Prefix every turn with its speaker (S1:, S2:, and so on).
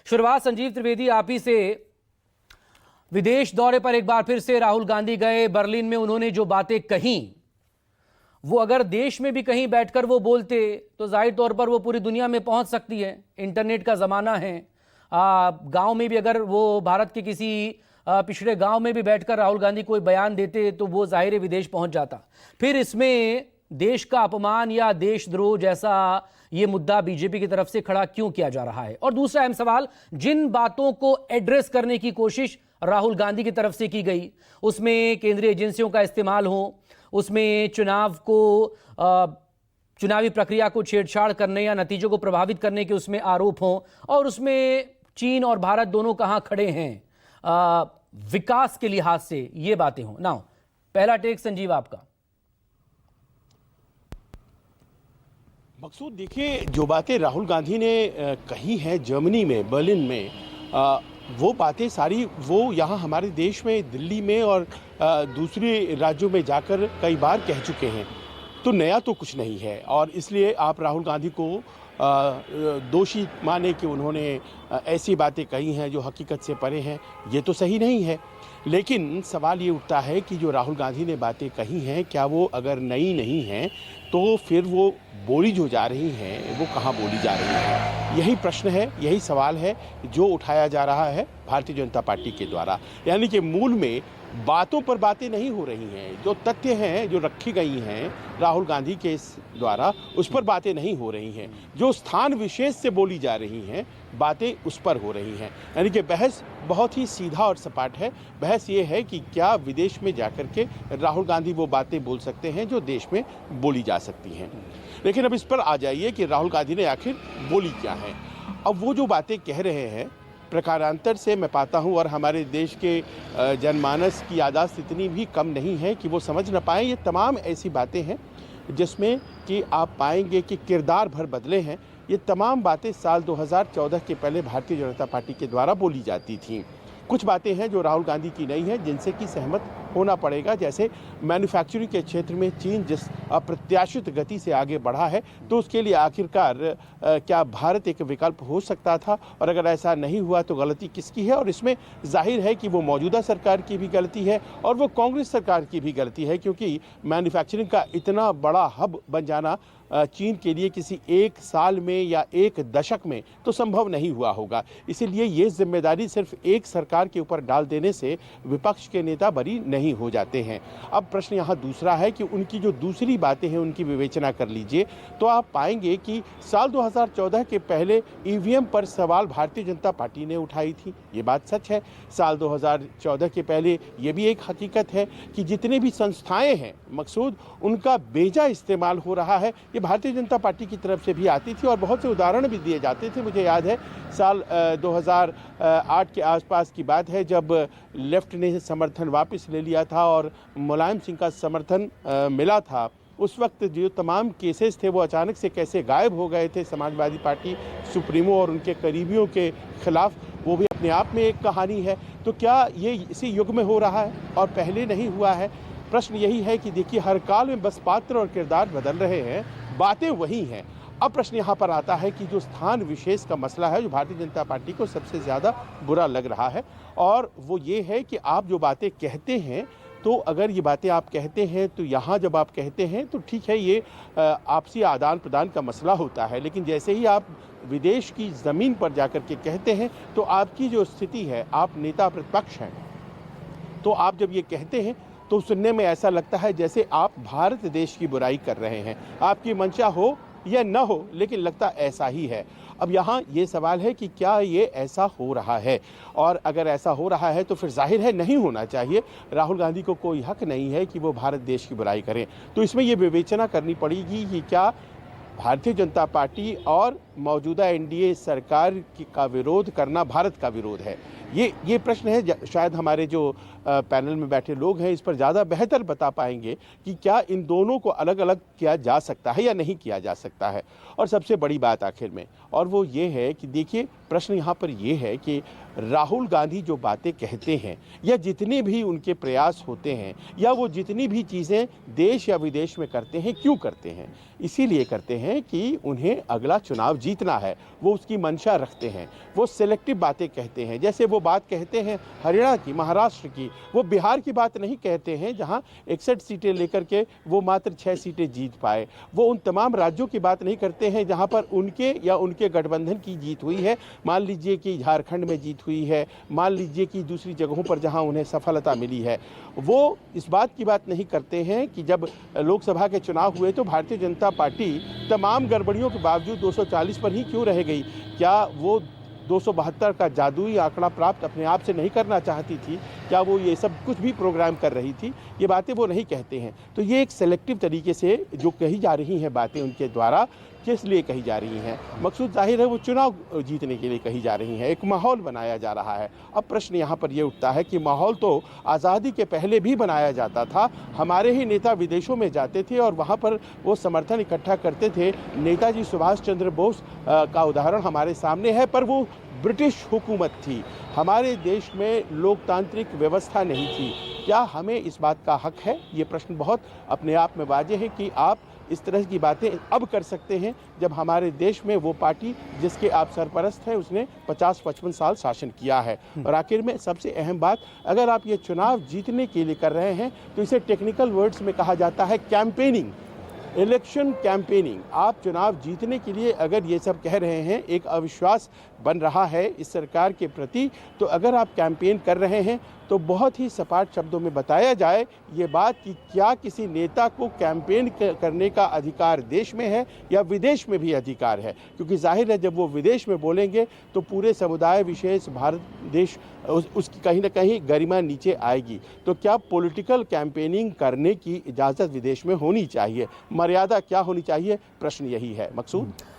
S1: शुरुआत संजीव त्रिवेदी आप ही से। विदेश दौरे पर एक बार फिर से राहुल गांधी गए। बर्लिन में उन्होंने जो बातें कही वो अगर देश में भी कहीं बैठकर वो बोलते तो जाहिर तौर पर वो पूरी दुनिया में पहुंच सकती है। इंटरनेट का ज़माना है। गांव में भी अगर वो भारत के किसी पिछड़े गांव में भी बैठकर राहुल गांधी कोई बयान देते तो वो जाहिर विदेश पहुंच जाता। फिर इसमें देश का अपमान या देशद्रोह जैसा ये मुद्दा बीजेपी की तरफ से खड़ा क्यों किया जा रहा है? और दूसरा अहम सवाल, जिन बातों को एड्रेस करने की कोशिश राहुल गांधी की तरफ से की गई उसमें केंद्रीय एजेंसियों का इस्तेमाल हो, उसमें चुनावी प्रक्रिया को छेड़छाड़ करने या नतीजों को प्रभावित करने के उसमें आरोप हों, और उसमें चीन और भारत दोनों कहां खड़े हैं विकास के लिहाज से, ये बातें हों ना। पहला टेक संजीव आपका।
S2: मकसूद, देखिए, जो बातें राहुल गांधी ने कही हैं जर्मनी में, बर्लिन में, वो बातें सारी वो यहाँ हमारे देश में, दिल्ली में और दूसरे राज्यों में जाकर कई बार कह चुके हैं। तो नया तो कुछ नहीं है, और इसलिए आप राहुल गांधी को दोषी माने कि उन्होंने ऐसी बातें कही हैं जो हकीकत से परे हैं, ये तो सही नहीं है। लेकिन सवाल ये उठता है कि जो राहुल गांधी ने बातें कही हैं, क्या वो अगर नई नहीं हैं तो फिर वो बोली जो जा रही हैं वो कहाँ बोली जा रही हैं? यही प्रश्न है, यही सवाल है जो उठाया जा रहा है भारतीय जनता पार्टी के द्वारा। यानी कि मूल में बातों पर बातें नहीं हो रही हैं, जो तथ्य हैं, जो रखी गई हैं राहुल गांधी के इस द्वारा, उस पर बातें नहीं हो रही हैं। जो स्थान विशेष से बोली जा रही हैं बातें उस पर हो रही हैं। यानी कि बहस बहुत ही सीधा और सपाट है। बहस ये है कि क्या विदेश में जाकर के राहुल गांधी वो बातें बोल सकते हैं जो देश में बोली जा सकती हैं। लेकिन अब इस पर आ जाइए कि राहुल गांधी ने आखिर बोली क्या है। अब वो जो बातें कह रहे हैं, प्रकारांतर से मैं पाता हूं, और हमारे देश के जनमानस की याददाश्त इतनी भी कम नहीं है कि वो समझ न पाएं। ये तमाम ऐसी बातें हैं जिसमें कि आप पाएंगे कि किरदार भर बदले हैं। ये तमाम बातें साल 2014 के पहले भारतीय जनता पार्टी के द्वारा बोली जाती थीं। कुछ बातें हैं जो राहुल गांधी की नहीं है, जिनसे कि सहमत होना पड़ेगा। जैसे मैन्युफैक्चरिंग के क्षेत्र में चीन जिस अप्रत्याशित गति से आगे बढ़ा है, तो उसके लिए आखिरकार क्या भारत एक विकल्प हो सकता था? और अगर ऐसा नहीं हुआ तो गलती किसकी है? और इसमें जाहिर है कि वो मौजूदा सरकार की भी गलती है और वो कांग्रेस सरकार की भी गलती है, क्योंकि मैन्युफैक्चरिंग का इतना बड़ा हब बन जाना चीन के लिए किसी एक साल में या एक दशक में तो संभव नहीं हुआ होगा। इसीलिए ये जिम्मेदारी सिर्फ एक सरकार के ऊपर डाल देने से विपक्ष के नेता बरी नहीं हो जाते हैं। अब प्रश्न यहाँ दूसरा है कि उनकी जो दूसरी बातें हैं उनकी विवेचना कर लीजिए, तो आप पाएंगे कि साल 2014 के पहले ईवीएम पर सवाल भारतीय जनता पार्टी ने उठाई थी। ये बात सच है। साल 2014 के पहले ये भी एक हकीकत है कि जितने भी संस्थाएं हैं मकसूद, उनका बेजा इस्तेमाल हो रहा है। ये भारतीय जनता पार्टी की तरफ से भी आती थी और बहुत से उदाहरण भी दिए जाते थे। मुझे याद है साल 2008 के आसपास की बात है, जब लेफ्ट ने समर्थन वापस ले लिया था और मुलायम सिंह का समर्थन मिला था। उस वक्त जो तमाम केसेस थे वो अचानक से कैसे गायब हो गए थे समाजवादी पार्टी सुप्रीमो और उनके करीबियों के खिलाफ, वो भी अपने आप में एक कहानी है। तो क्या ये इसी युग में हो रहा है और पहले नहीं हुआ है? प्रश्न यही है कि देखिए, हर काल में बस पात्र और किरदार बदल रहे हैं, बातें वही हैं। अब प्रश्न यहाँ पर आता है कि जो स्थान विशेष का मसला है, जो भारतीय जनता पार्टी को सबसे ज़्यादा बुरा लग रहा है, और वो ये है कि आप जो बातें कहते हैं, तो अगर ये बातें आप कहते हैं तो यहाँ जब आप कहते हैं तो ठीक है, ये आपसी आदान प्रदान का मसला होता है। लेकिन जैसे ही आप विदेश की ज़मीन पर जाकर के कहते हैं तो आपकी जो स्थिति है, आप नेता प्रतिपक्ष हैं, तो आप जब ये कहते हैं तो सुनने में ऐसा लगता है जैसे आप भारत देश की बुराई कर रहे हैं। आपकी मंशा हो या न हो, लेकिन लगता ऐसा ही है। अब यहाँ ये सवाल है कि क्या ये ऐसा हो रहा है, और अगर ऐसा हो रहा है तो फिर जाहिर है नहीं होना चाहिए। राहुल गांधी को कोई हक नहीं है कि वो भारत देश की बुराई करें। तो इसमें ये विवेचना करनी पड़ेगी कि क्या भारतीय जनता पार्टी और मौजूदा एनडीए सरकार का विरोध करना भारत का विरोध है। ये प्रश्न है। शायद हमारे जो पैनल में बैठे लोग हैं इस पर ज़्यादा बेहतर बता पाएंगे कि क्या इन दोनों को अलग अलग किया जा सकता है या नहीं किया जा सकता है। और सबसे बड़ी बात आखिर में, और वो ये है कि देखिए, प्रश्न यहाँ पर ये है कि राहुल गांधी जो बातें कहते हैं या जितने भी उनके प्रयास होते हैं या वो जितनी भी चीज़ें देश या विदेश में करते हैं, क्यों करते हैं? इसीलिए करते हैं कि उन्हें अगला चुनाव जीतना है वो उसकी मंशा रखते हैं, वो सिलेक्टिव बातें कहते हैं। जैसे वो बात कहते हैं हरियाणा की, महाराष्ट्र की, वो बिहार की बात नहीं कहते हैं जहां 61 सीटें लेकर के वो मात्र 6 सीटें जीत पाए। वो उन तमाम राज्यों की बात नहीं करते हैं जहां पर उनके या उनके गठबंधन की जीत हुई है। मान लीजिए कि झारखंड में जीत हुई है, मान लीजिए कि दूसरी जगहों पर जहां उन्हें सफलता मिली है। वो इस बात की बात नहीं करते हैं कि जब लोकसभा के चुनाव हुए तो भारतीय जनता पार्टी तमाम गड़बड़ियों के बावजूद 240 पर ही क्यों रह गई। क्या वो 272 का जादुई आंकड़ा प्राप्त अपने आप से नहीं करना चाहती थी? क्या वो ये सब कुछ भी प्रोग्राम कर रही थी? ये बातें वो नहीं कहते हैं। तो ये एक सेलेक्टिव तरीके से जो कही जा रही हैं बातें उनके द्वारा, किस लिए कही जा रही हैं? मकसूद जाहिर है वो चुनाव जीतने के लिए कही जा रही हैं, एक माहौल बनाया जा रहा है। अब प्रश्न यहाँ पर ये उठता है कि माहौल तो आज़ादी के पहले भी बनाया जाता था। हमारे ही नेता विदेशों में जाते थे और वहाँ पर वो समर्थन इकट्ठा करते थे। नेताजी सुभाष चंद्र बोस का उदाहरण हमारे सामने है, पर वो ब्रिटिश हुकूमत थी। हमारे देश में लोकतांत्रिक व्यवस्था नहीं थी। क्या हमें इस बात का हक है? ये प्रश्न बहुत अपने आप में वाजे है कि आप इस तरह की बातें अब कर सकते हैं जब हमारे देश में वो पार्टी जिसके आप सरपरस्त हैं उसने 50-55 साल शासन किया है। और आखिर में सबसे अहम बात, अगर आप ये चुनाव जीतने के लिए कर रहे हैं तो इसे टेक्निकल वर्ड्स में कहा जाता है कैंपेनिंग, इलेक्शन कैंपेनिंग। आप चुनाव जीतने के लिए अगर ये सब कह रहे हैं, एक अविश्वास बन रहा है इस सरकार के प्रति, तो अगर आप कैंपेन कर रहे हैं तो बहुत ही सपाट शब्दों में बताया जाए ये बात कि क्या किसी नेता को कैंपेन करने का अधिकार देश में है या विदेश में भी अधिकार है। क्योंकि जाहिर है जब वो विदेश में बोलेंगे तो पूरे समुदाय विशेष भारत देश उसकी कहीं ना कहीं गरिमा नीचे आएगी। तो क्या पॉलिटिकल कैंपेनिंग करने की इजाज़त विदेश में होनी चाहिए? मर्यादा क्या होनी चाहिए? प्रश्न यही है। मकसूद।